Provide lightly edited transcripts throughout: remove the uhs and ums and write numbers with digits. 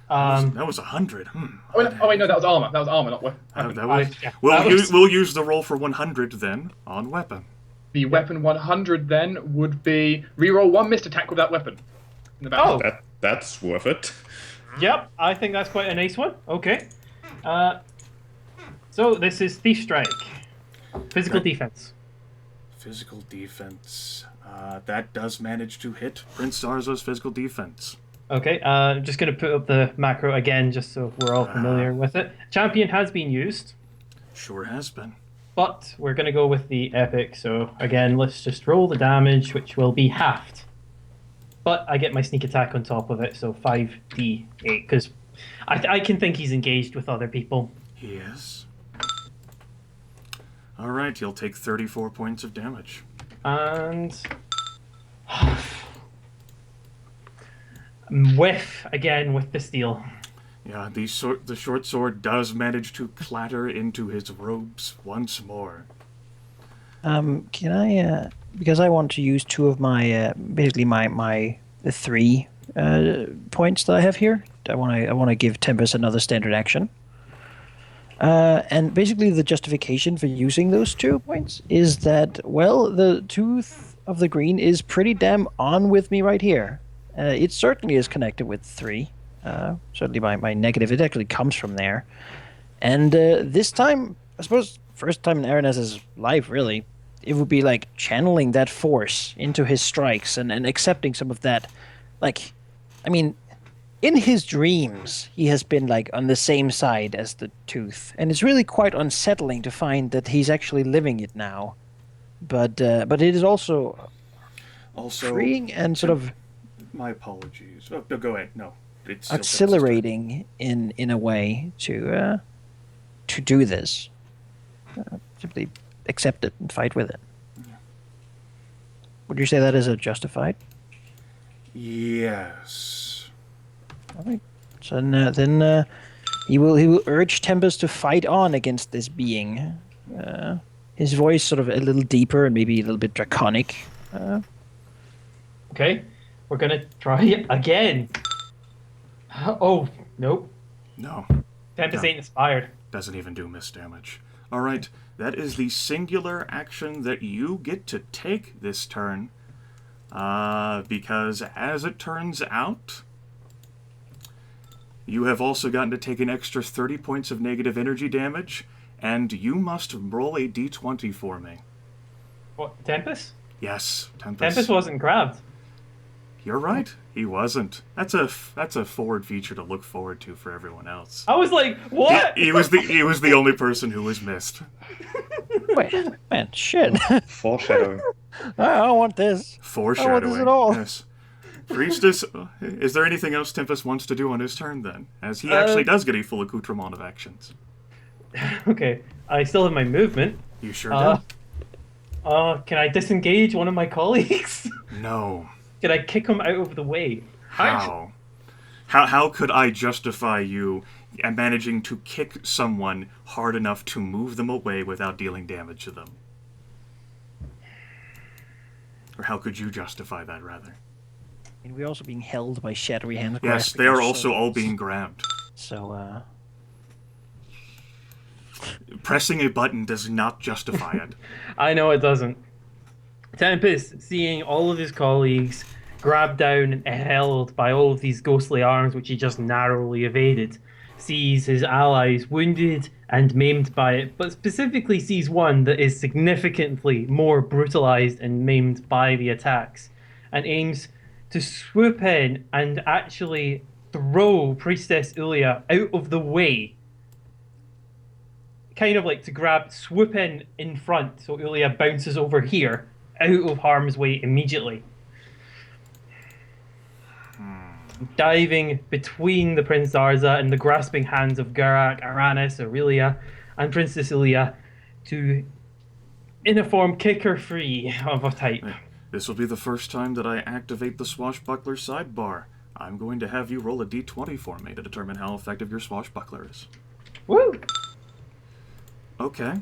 That was 100. Oh, wait, no, that was armor. That was armor, not weapon. Yeah, That we'll use the roll for 100 then on weapon. The Yep. weapon 100 then would be reroll one missed attack with that weapon in the battle. Oh, that's worth it. Yep, I think that's quite a nice one. Okay. So this is Thief Strike. Physical defense. Physical defense. That does manage to hit Prince Zarzo's physical defense. Okay, I'm just going to put up the macro again just so we're all familiar with it. Champion has been used. Sure has been. But we're going to go with the epic, so again, let's just roll the damage, which will be halved. But I get my sneak attack on top of it, so 5d8, because I can think he's engaged with other people. He is. Alright, he'll take 34 points of damage. And... whiff, again, with the steel. Yeah, the short sword does manage to clatter into his robes once more. Can I, because I want to use two of my, basically the 3 points that I have here. I want to give Tempus another standard action. And basically the justification for using those 2 points is that, well, the Tooth of the Green is pretty damn on with me right here. It certainly is connected with 3. Certainly my negative, it actually comes from there. And this time, I suppose, first time in Aranas' life, really, it would be like channeling that force into his strikes and accepting some of that. Like, I mean, in his dreams, he has been like on the same side as the Tooth. And it's really quite unsettling to find that he's actually living it now. But it is also freeing and sort of... My apologies. Oh, no, go ahead. No. It's exhilarating in a way to do this. Simply accept it and fight with it. Yeah. Would you say that is a justified? Yes. All right. So then he will urge Tempus to fight on against this being. His voice sort of a little deeper and maybe a little bit draconic. Okay, we're gonna try again. Oh, nope. No. Tempus ain't inspired. Doesn't even do miss damage. Alright, that is the singular action that you get to take this turn. Because as it turns out, you have also gotten to take an extra 30 points of negative energy damage, and you must roll a d20 for me. What, Tempus? Yes, Tempus. Tempus wasn't grabbed. You're right. He wasn't. That's a forward feature to look forward to for everyone else. I was like, what? He was the only person who was missed. Wait, man, shit. Foreshadowing. I don't want this. Foreshadowing. I don't want this at all. Yes. Priestess, is there anything else Tempus wants to do on his turn then? As he actually does get a full accoutrement of actions. Okay, I still have my movement. You sure do. Can I disengage one of my colleagues? No. Can I kick him out of the way? How? How could I justify you managing to kick someone hard enough to move them away without dealing damage to them? Or how could you justify that, rather? And we're also being held by shadowy hands. Yes, they are also all being grabbed. So, pressing a button does not justify it. I know it doesn't. Tempest, seeing all of his colleagues grabbed down and held by all of these ghostly arms, which he just narrowly evaded, sees his allies wounded and maimed by it, but specifically sees one that is significantly more brutalized and maimed by the attacks, and aims to swoop in and actually throw Priestess Ulia out of the way. Kind of like to swoop in front, so Ulia bounces over here, out of harm's way immediately. Diving between the Prince Zarza and the grasping hands of Geráck, Aranas, Aurelia, and Princess Ulia to, in a form, kick her free of a type. This will be the first time that I activate the Swashbuckler sidebar. I'm going to have you roll a d20 for me to determine how effective your Swashbuckler is. Woo! Okay.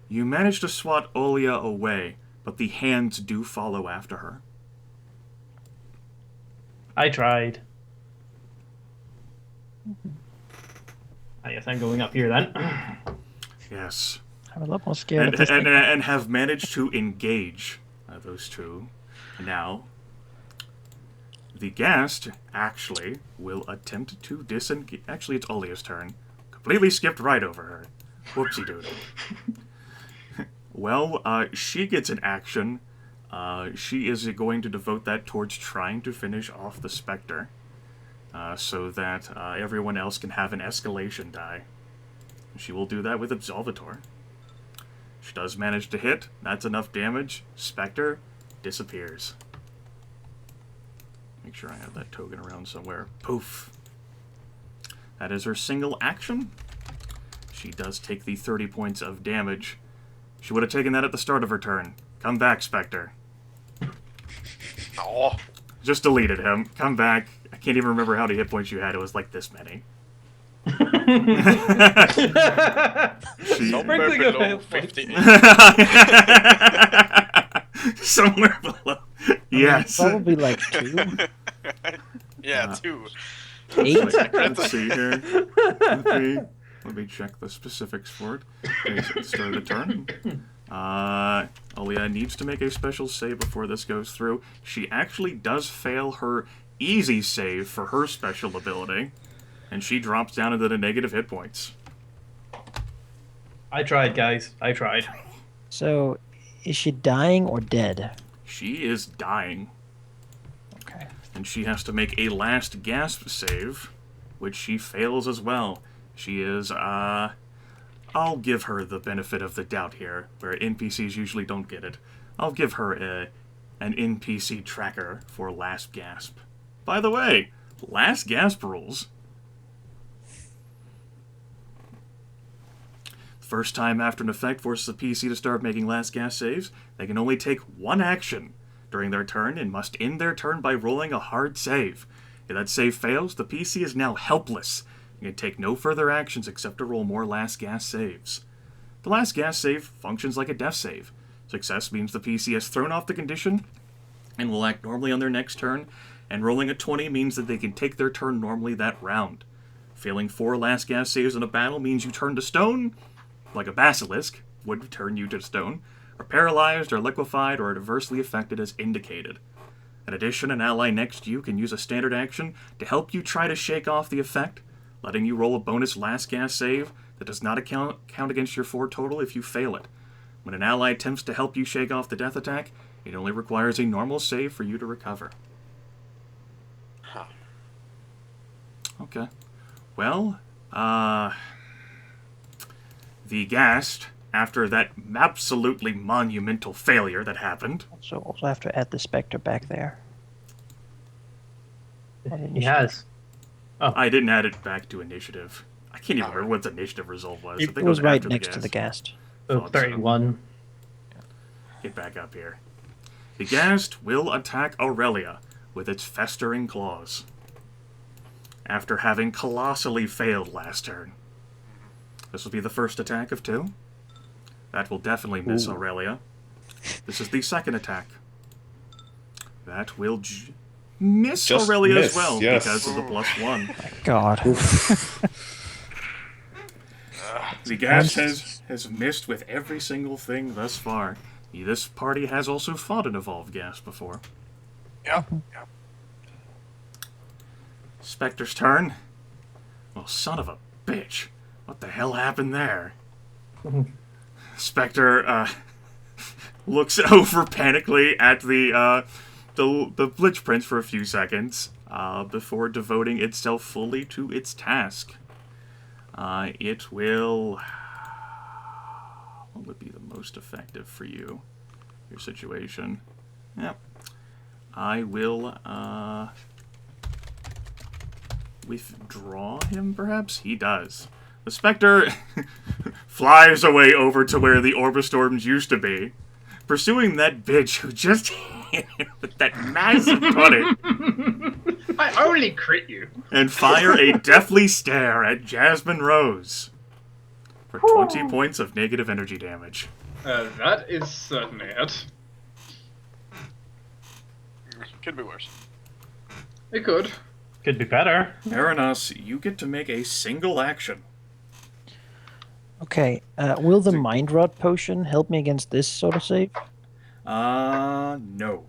You manage to swat Olia away, but the hands do follow after her. I tried. I guess I'm going up here then. Yes. I'm a lot more scared of this thing. And have managed to engage those two. Now, the Ghast actually will attempt to disengage. Actually, it's Olia's turn. Completely skipped right over her. Whoopsie doodle. Well, she gets an action. She is going to devote that towards trying to finish off the Spectre, so that everyone else can have an escalation die. She will do that with Absolvator. She does manage to hit. That's enough damage. Spectre disappears. Make sure I have that token around somewhere. Poof. That is her single action. She does take the 30 points of damage. She would have taken that at the start of her turn. Come back, Spectre. Oh. Just deleted him. Come back. I can't even remember how many hit points you had. It was like this many. Somewhere below 50. Somewhere below. Yes. Probably like 2. Yeah, 2. 8. Let's see here. Let me check the specifics for it. Okay, so start of the turn. Aurelia needs to make a special save before this goes through. She actually does fail her easy save for her special ability, and she drops down into the negative hit points. I tried, guys. I tried. So, is she dying or dead? She is dying. Okay. And she has to make a last gasp save, which she fails as well. She is, I'll give her the benefit of the doubt here, where NPCs usually don't get it. I'll give her an NPC tracker for last gasp. By the way, last gasp rules. First time after an effect forces a PC to start making last gasp saves, they can only take one action during their turn and must end their turn by rolling a hard save. If that save fails, the PC is now helpless and can take no further actions except to roll more last gasp saves. The last gasp save functions like a death save. Success means the PC has thrown off the condition and will act normally on their next turn, and rolling a 20 means that they can take their turn normally that round. Failing 4 last gasp saves in a battle means you turn to stone, like a basilisk would turn you to stone, or paralyzed or liquefied or adversely affected as indicated. In addition, an ally next to you can use a standard action to help you try to shake off the effect, letting you roll a bonus last gasp save that does not count against your 4 total if you fail it. When an ally attempts to help you shake off the death attack, it only requires a normal save for you to recover. Huh. Okay. Well, the Ghast, after that absolutely monumental failure that happened... So also have to add the Spectre back there. He has. Oh. I didn't add it back to initiative. I can't even remember what the initiative result was. I think It was right after next to the Ghast. Oh, Thought so. 31. Get back up here. The Ghast will attack Aurelia with its festering claws, after having colossally failed last turn. This will be the first attack of 2. That will definitely miss Aurelia. This is the second attack. That will miss Just Aurelia miss, as well, yes. because of the +1. God. The Ghast has missed with every single thing thus far. This party has also fought an evolved Ghast before. Yep. Yep. Spectre's turn. Well, son of a bitch. What the hell happened there? Spectre looks over panically at the Blitz Prince for a few seconds before devoting itself fully to its task. It will... What would be the most effective for you? Your situation. Yep. I will withdraw him, perhaps? He does. The Spectre flies away over to where the Orbistorms used to be, pursuing that bitch who just hit him with that massive 20. I only crit you. And fire a deathly stare at Jasmine Rose for 20 points of negative energy damage. That is certainly it. Could be worse. It could. Could be better. Aranas, you get to make a single action. Okay. Will the Mind Rot potion help me against this sort of save? No.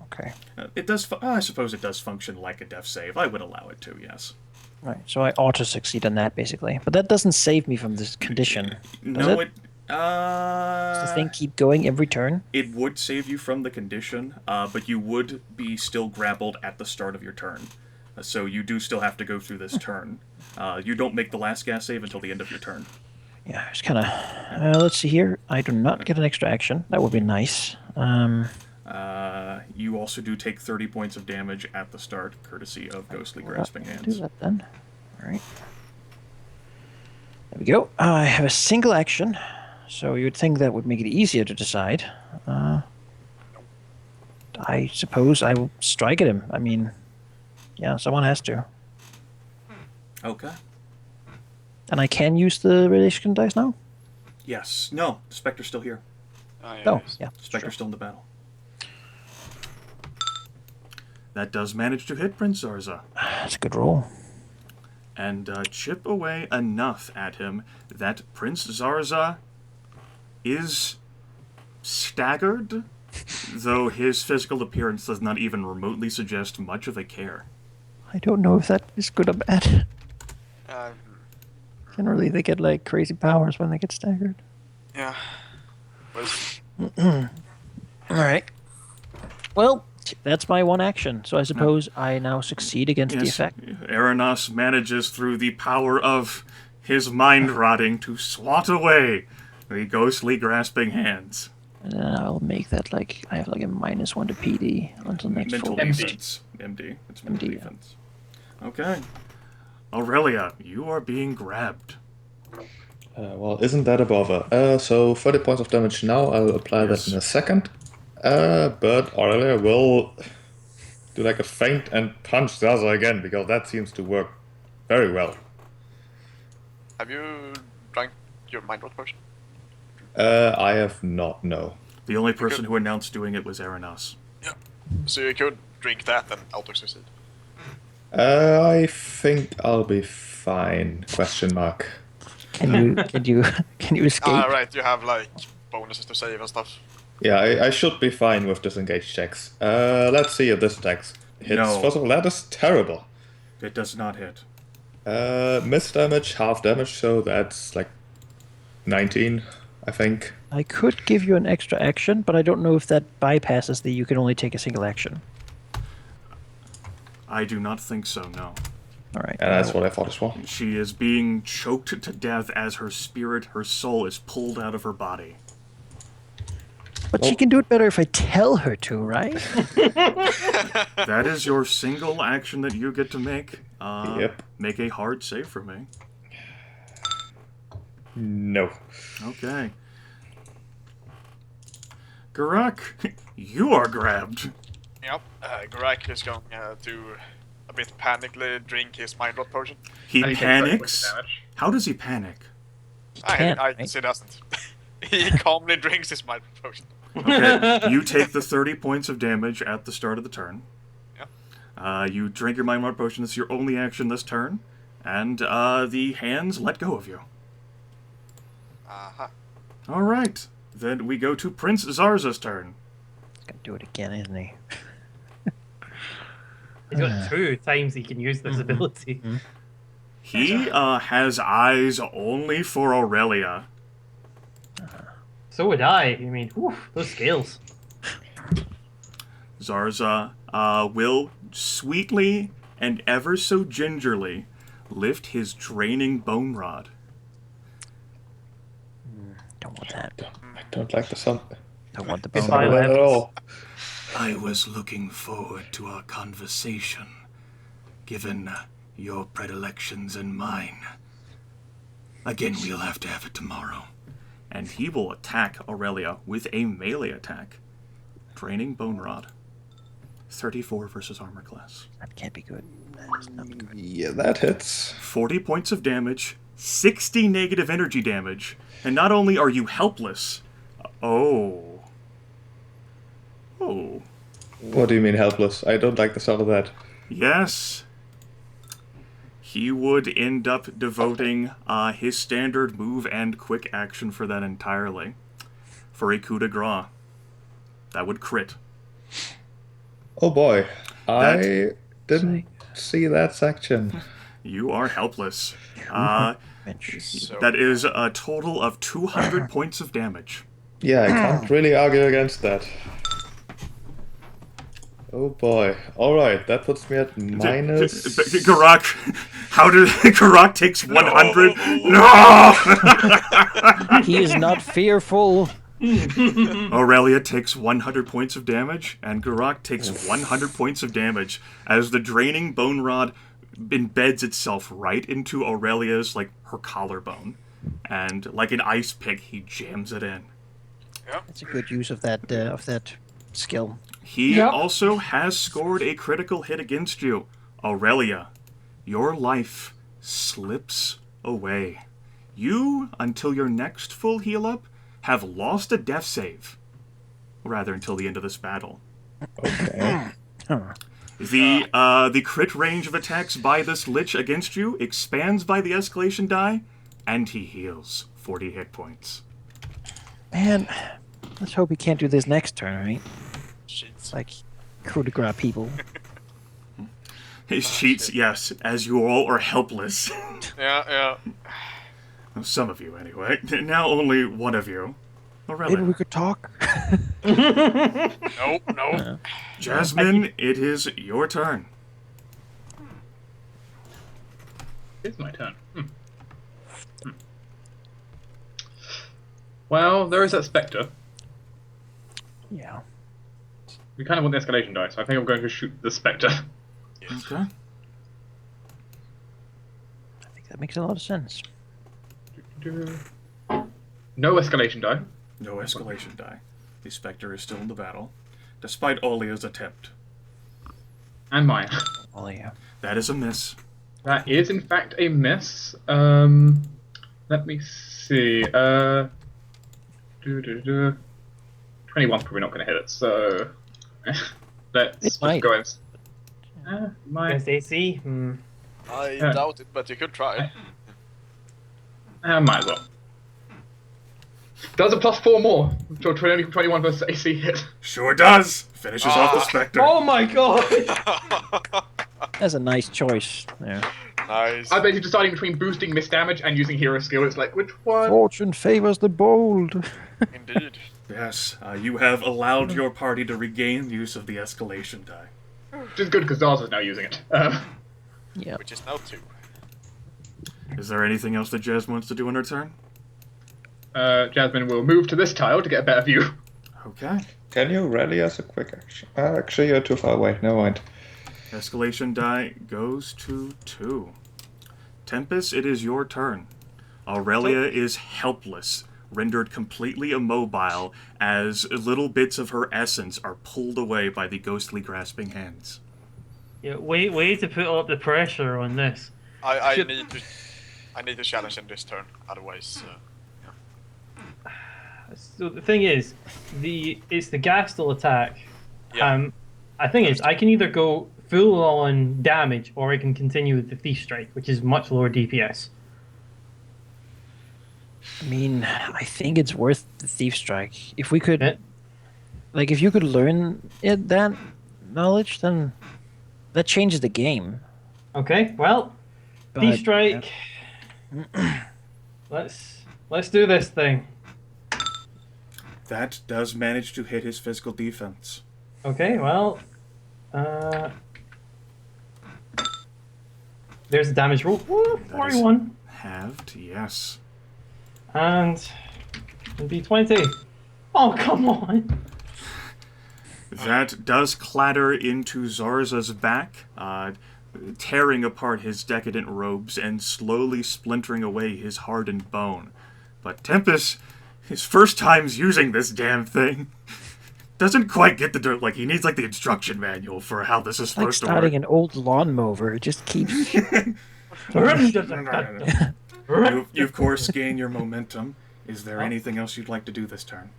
Okay. It does. I suppose it does function like a death save. I would allow it to. Yes. Right. So I auto succeed on that basically, but that doesn't save me from this condition. No, it? Does the thing keep going every turn? It would save you from the condition, but you would be still grappled at the start of your turn. So you do still have to go through this turn. You don't make the last gas save until the end of your turn. Yeah, it's kind of. Let's see here. I do not get an extra action. That would be nice. You also do take 30 points of damage at the start, courtesy of Ghostly Grasping Do Hands. that then. All right. There we go. I have a single action, so you would think that would make it easier to decide. I suppose I will strike at him. I mean, yeah, someone has to. Okay. And I can use the relation dice now? Yes. No, Spectre's still here. Oh, yeah. Spectre's still in the battle. That does manage to hit Prince Zarza. That's a good roll. And chip away enough at him that Prince Zarza is staggered, though his physical appearance does not even remotely suggest much of a care. I don't know if that is good or bad. Um, Generally, they get like crazy powers when they get staggered. yeah. Was All right. Well, that's my one action. So I suppose I now succeed against the effect. Aranas manages through the power of his mind rotting to swat away the ghostly grasping hands. And then I'll make that like I have like a -1 to PD until next Mental full defense. MD. It's mental MD, yeah. defense. Okay. Aurelia, you are being grabbed. Well, isn't that a bother? So 30 points of damage now. I'll apply Yes. that in a second. But Aurelia will do like a feint and punch Zaza again, because that seems to work very well. have you drank your mind rot potion? I have not, no. The only person who announced doing it was Aranas. Yeah. So you could drink that and auto succeed. I think I'll be fine, question mark. Can you escape? Ah, right. You have like bonuses to save and stuff. Yeah, I should be fine with disengage checks. Let's see if this attacks hits. No. First of all, that is terrible. It does not hit. Miss damage, half damage, so that's like 19, I think. I could give you an extra action, but I don't know if that bypasses the you can only take a single action. I do not think so, no. All right. And that's what I thought as well. She is being choked to death as her spirit, her soul, is pulled out of her body. But she can do it better if I tell her to, right? That is your single action that you get to make. Yep. Make a hard save for me. No. Okay. Geráck, you are grabbed. Yep. Geráck is going to a bit panically drink his mind rot potion. He And he takes 30 points panics. of damage. How does he panic? can't, I right? say doesn't. He calmly drinks his mind rot potion. Okay, you take the 30 points of damage at the start of the turn. Yeah. You drink your Mind Rot Potion. This is your only action this turn. And the hands let go of you. Uh-huh. All right. Then we go to Prince Zarza's turn. He's gonna do it again, isn't he? He's got 2 times he can use this ability. He has eyes only for Aurelia. So would I. I mean, whew, those scales. Zarza will sweetly and ever so gingerly lift his draining bone rod. Don't want that. I don't like the sun. Don't want the It's bone. fine. Not at all. I was looking forward to our conversation, given your predilections and mine. Again, we'll have to have it tomorrow. And he will attack Aurelia with a melee attack. Draining Bone Rod. 34 versus armor class. That can't be good. That is not good. Yeah, that hits. 40 points of damage, 60 negative energy damage, and not only are you helpless, oh. What do you mean helpless? I don't like the sound of that. Yes. He would end up devoting his standard move and quick action for that entirely. For a coup de grace. That would crit. Oh boy, I That- didn't see that section. You are helpless. So That is a total of 200 points of damage. Yeah, I can't really argue against that. Oh boy. Alright, that puts me at minus... Geráck, how did Geráck takes 100? No! He is not fearful. Aurelia takes 100 points of damage, and Geráck takes 100 points of damage as the draining bone rod embeds itself right into Aurelia's, like, her collarbone. And like an ice pick, he jams it in. That's a good use of that skill. He also has scored a critical hit against you. Aurelia, your life slips away. You, until your next full heal up, have lost a death save. Rather, until the end of this battle. Okay. The crit range of attacks by this Lich against you expands by the escalation die, and he heals 40 hit points. Man, let's hope he can't do this next turn, right? Sheets. Like, coup de grace people. His cheats, yes, as you all are helpless. Yeah. Some of you, anyway. Now only one of you. Maybe we could talk. No. Jasmine, it is your turn. It's my turn. Well, there is that spectre. Yeah. We kind of want the escalation die, so I think I'm going to shoot the spectre. Okay. I think that makes a lot of sense. No escalation die. No escalation die. The Spectre is still in the battle, despite Olia's attempt. And mine. Oh, yeah. That is a miss. That is, in fact, a miss. Let me see. 21's probably not going to hit it, so let's It just might. go in. Might. Against AC? I Yeah. doubt it, but you could try. Might as well. Does a +4 more. So 21 versus AC hit. Sure does. Finishes off the Spectre. Oh my god! That's a nice choice. Yeah. Nice. I'm basically deciding between boosting miss damage and using hero skill. It's like, which one? Fortune favors the bold. Indeed. Yes, you have allowed your party to regain use of the escalation die. Which is good because Zars is now using it. Yeah. Which is now 2. Is there anything else that Jazz wants to do in her turn? Jasmine will move to this tile to get a better view. Okay. Can you rally as a quick action? Actually, you're too far away. Never mind. Escalation die goes to 2. Tempus, it is your turn. Aurelia is helpless, rendered completely immobile as little bits of her essence are pulled away by the ghostly grasping hands. Yeah, way to put up the pressure on this. I Should- need to challenge in this turn, otherwise. So the thing is, it's the Gastel attack. Yeah. I think is I can either go full on damage or I can continue with the Thief Strike, which is much lower DPS. I mean, I think it's worth the Thief Strike. If we could, Yeah. like, if you could learn that knowledge, then that changes the game. Okay, well, But, Thief Strike. Let's do this thing. That does manage to hit his physical defense. Okay, well, there's a damage roll. Woo, 41. Halved, yes. And it'll be 20. Oh, come on. That does clatter into Zarza's back, tearing apart his decadent robes and slowly splintering away his hardened bone. But Tempus, his first time's using this damn thing, doesn't quite get the dirt. Like, he needs, like, the instruction manual for how this is Like supposed to work. starting an old lawnmower. It just keeps. You, of course, gain your momentum. Is there anything else you'd like to do this turn?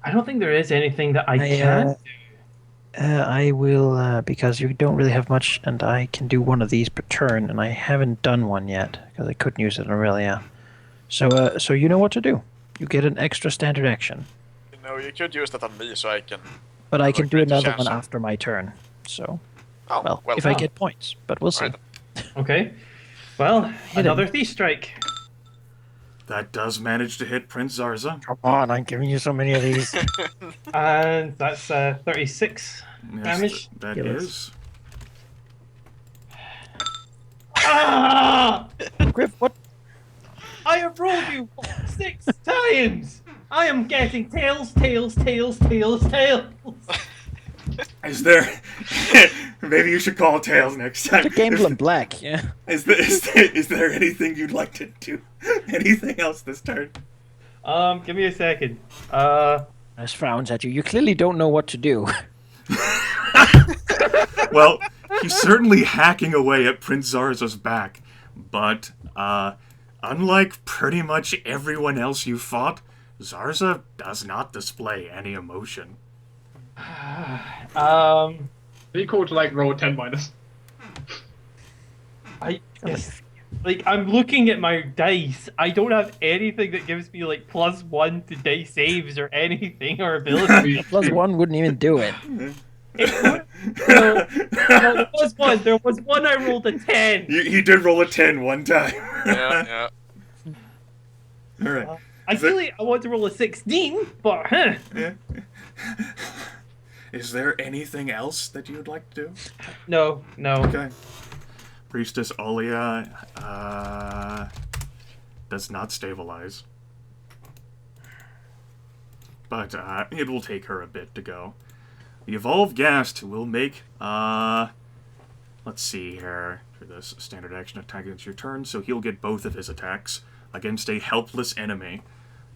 I don't think there is anything that I I, can. I will, because you don't really have much, and I can do one of these per turn, and I haven't done one yet, because I couldn't use it on Aurelia. So you know what to do. You get an extra standard action. You know, you could use that on me so I can. But I have a can do greater another chance one of- after my turn. So, Oh, well, well. if I Oh. get points, but we'll see. Right. Okay. Well, Hit another him. thief strike. That does manage to hit Prince Zarza. Come on, I'm giving you so many of these. And that's 36 Yes, damage. that Kill us. is. Ah! Gryph, what? I have rolled you 6 times! I am getting tails, tails, tails, tails, tails. Is there? Maybe you should call Tails next time. The Gamble in black, yeah. Is there anything you'd like to do? Anything else this turn? Give me a second. As frowns at you. You clearly don't know what to do. Well, he's certainly hacking away at Prince Zarza's back, but unlike pretty much everyone else you fought, Zarza does not display any emotion. Be cool to like roll 10 minus. Like, I'm looking at my dice. I don't have anything that gives me like +1 to dice saves or anything or ability. +1 wouldn't even do it. No, there was one I rolled a 10. He did roll a 10 one time. Yeah, yeah. All right. Ideally, I want to roll a 16, but Yeah. Is there anything else that you'd like to do? no. Okay. Priestess Aurelia does not stabilize. But it will take her a bit to go. The Evolved Ghast will make, let's see here, for this standard action attack against your turn, so he'll get both of his attacks against a helpless enemy.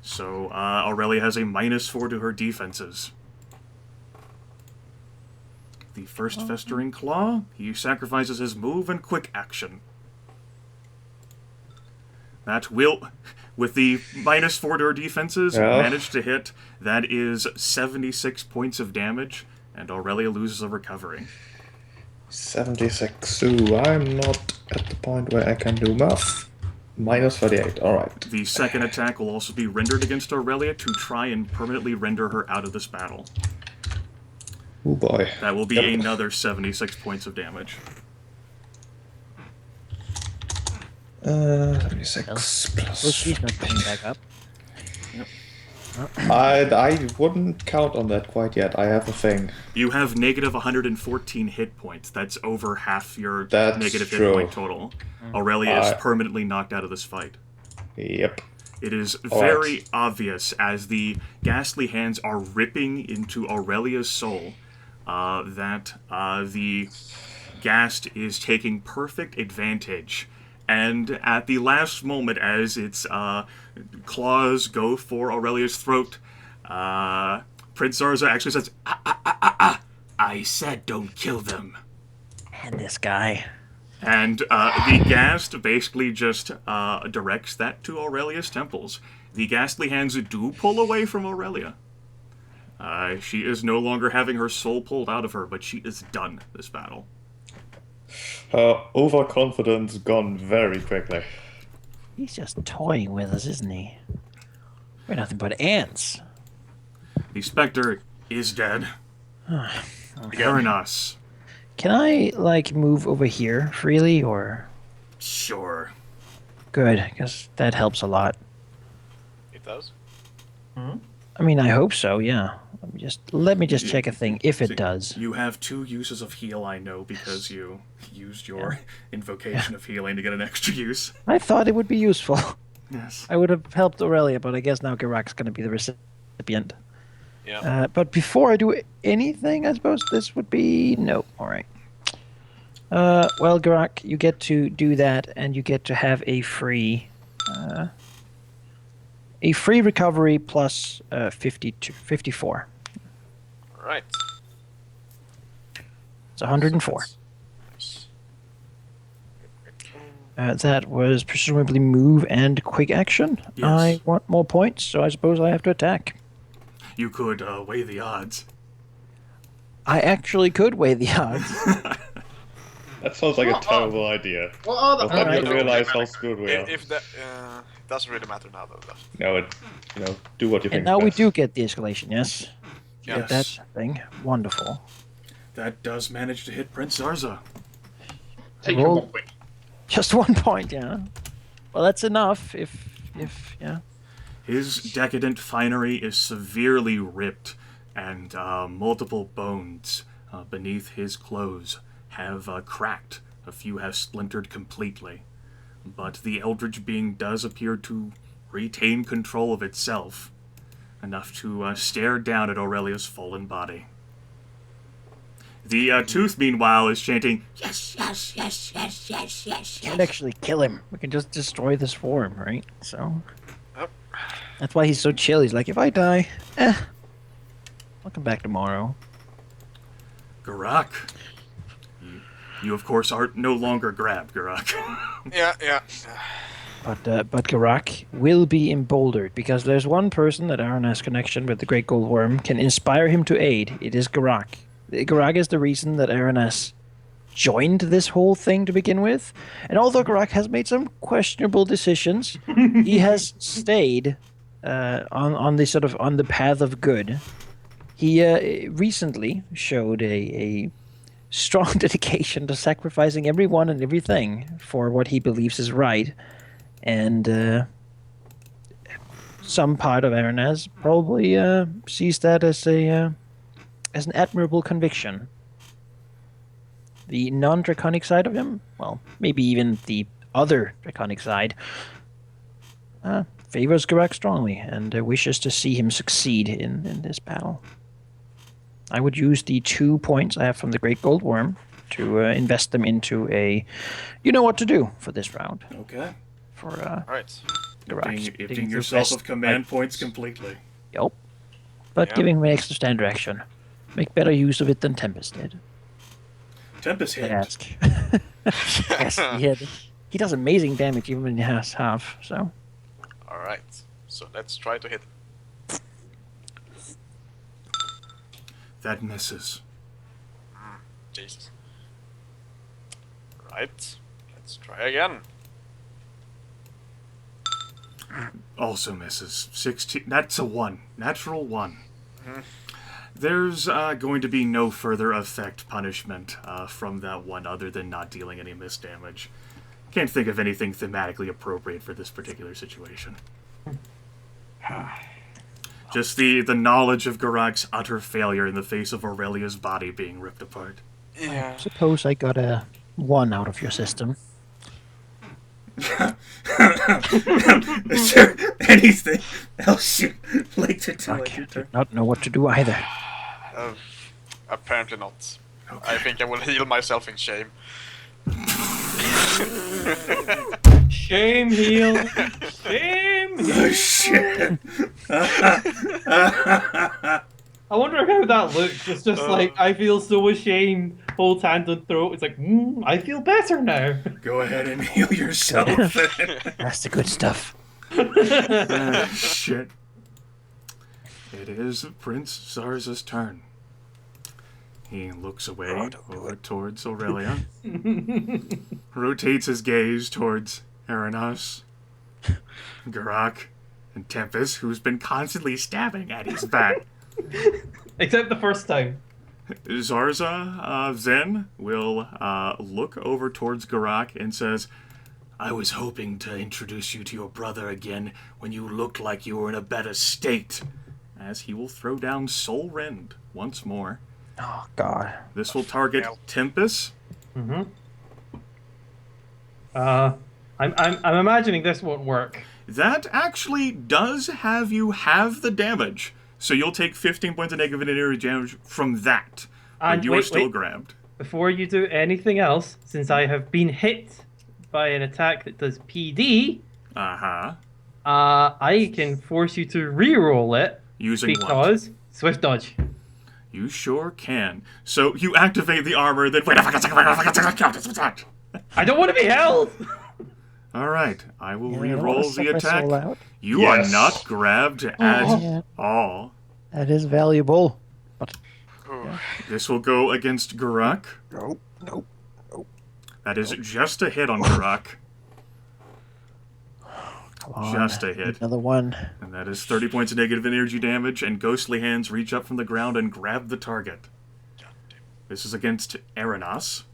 So Aurelia has a -4 to her defenses. The first Festering Claw, he sacrifices his move and quick action. That will, with the -4 to her defenses, Yeah. manage to hit. That is 76 points of damage, and Aurelia loses a recovery. 76. Ooh, I'm not at the point where I can do math. -38, alright. The second attack will also be rendered against Aurelia to try and permanently render her out of this battle. Oh boy. That will be Yep. another 76 points of damage. 76 Well, plus. she's not coming back up. I wouldn't count on that quite yet. I have a thing. You have negative 114 hit points. That's over half your That's negative hit true. point total. Aurelia is I- permanently knocked out of this fight. Yep. It is All very right. obvious as the ghastly hands are ripping into Aurelia's soul that the ghast is taking perfect advantage. And at the last moment, as its claws go for Aurelia's throat, Prince Zarza actually says, I said don't kill them. And this guy. And the ghast basically just directs that to Aurelia's temples. The ghastly hands do pull away from Aurelia. She is no longer having her soul pulled out of her, but she is done this battle. Her overconfidence gone very quickly. He's just toying with us, isn't he? We're nothing but ants. The Spectre is dead. Aranas. Can I, like, move over here freely, or...? Sure. Good, because that helps a lot. It does. I mean, I hope so, yeah. Let me just check a thing, if it does. You have 2 uses of heal, I know, because you used your invocation of healing to get an extra use. I thought it would be useful. Yes. I would have helped Aurelia, but I guess now Geráck's going to be the recipient. Yeah. But before I do anything, I suppose this would be... No, alright. Well, Geráck, you get to do that, and you get to have a free recovery plus 54. Right. It's 104. Nice. That was presumably move and quick action. Yes. I want more points, so I suppose I have to attack. You could weigh the odds. I actually could weigh the odds. That sounds like a terrible idea. What are the But then Alright. you realize how screwed we are. If that doesn't really matter now though. No, do what you think. And now we best. do get the escalation, yes? Get that Yes. thing. Wonderful. That does manage to hit Prince Zarza. Take Roll. your 1 point. Just 1 point, yeah. Well, that's enough if yeah. His decadent finery is severely ripped, and multiple bones beneath his clothes have cracked. A few have splintered completely. But the eldritch being does appear to retain control of itself, enough to stare down at Aurelia's fallen body. The tooth, meanwhile, is chanting, "Yes, yes, yes, yes, yes, yes, Can't yes." actually kill him. We can just destroy this form, right? So Yep. that's why he's so chill. He's like, if I die, I'll come back tomorrow. Geráck. You of course are no longer grabbed, Geráck. Yeah. But Geráck will be emboldened because there's one person that Aranas' connection with the Great Gold Worm can inspire him to aid. It is Geráck. Geráck is the reason that Aranas joined this whole thing to begin with. And although Geráck has made some questionable decisions, he has stayed on the path of good. He recently showed a strong dedication to sacrificing everyone and everything for what he believes is right. And some part of Aranas probably sees that as an admirable conviction. The non-draconic side of him, well, maybe even the other draconic side, favors Geráck strongly and wishes to see him succeed in this battle. I would use the 2 points I have from the Great Gold Worm to invest them into a you-know-what-to-do for this round. Okay. For Right. Geráck. Emptying yourself of command points completely. Yep. But Yeah. giving me extra standard action. Make better use of it than Tempus did. Tempus I hit. ask. Yes, he does amazing damage even when he has half, so. Alright. So let's try to hit. That misses. Jesus. Right. Let's try again. Also misses. 16. That's a 1. Natural 1. There's going to be no further effect punishment from that one other than not dealing any missed damage. Can't think of anything thematically appropriate for this particular situation. Just the knowledge of Geráck's utter failure in the face of Aurelia's body being ripped apart. Yeah. Suppose I got a 1 out of your system. Is there anything else you'd like to do? I do not know what to do either. Apparently not. Okay. I think I will heal myself in shame. Shame heal. Shame heal. Oh shit! I wonder how that looks. It's just like, I feel so ashamed. Holds hand on throat. It's like, I feel better now. Go ahead and heal yourself. That's the good stuff. Shit. It is Prince Zarza's turn. He looks away over towards Aurelia. Rotates his gaze towards Aranas, Geráck, and Tempus, who's been constantly stabbing at his back. Except the first time. Zarza Zen will look over towards Geráck and says, "I was hoping to introduce you to your brother again when you looked like you were in a better state." As he will throw down Soul Rend once more. Oh, God. This will target Tempus. I'm imagining this won't work. That actually does have you have the damage. So you'll take 15 points of negative energy damage from that. But And you are wait, still wait. grabbed. Before you do anything else, since I have been hit by an attack that does PD, Uh-huh. I can force you to re-roll it Using what? because swift dodge. You sure can. So you activate the armor, then wait a second. I don't want to be held. Alright, I will Yeah, I re-roll wanna the suck my soul attack. out. You Yes. are not grabbed at Yeah. all. That is valuable. But Ooh. This will go against Geráck. nope, nope. That is just a hit on Geráck. Come on. Just a hit. Another one. And that is 30 points of negative energy damage, and ghostly hands reach up from the ground and grab the target. This is against Aranas.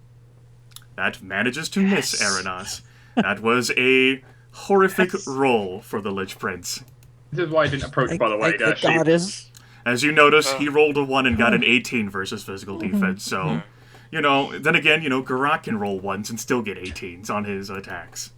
That manages to miss Aranas. That was a horrific roll for the Lich Prince. This is why I didn't approach, by the way, the actually. goddess. As you notice, he rolled a 1 and got an 18 versus physical defense, so... You know, then again, Geráck can roll 1s and still get 18s on his attacks.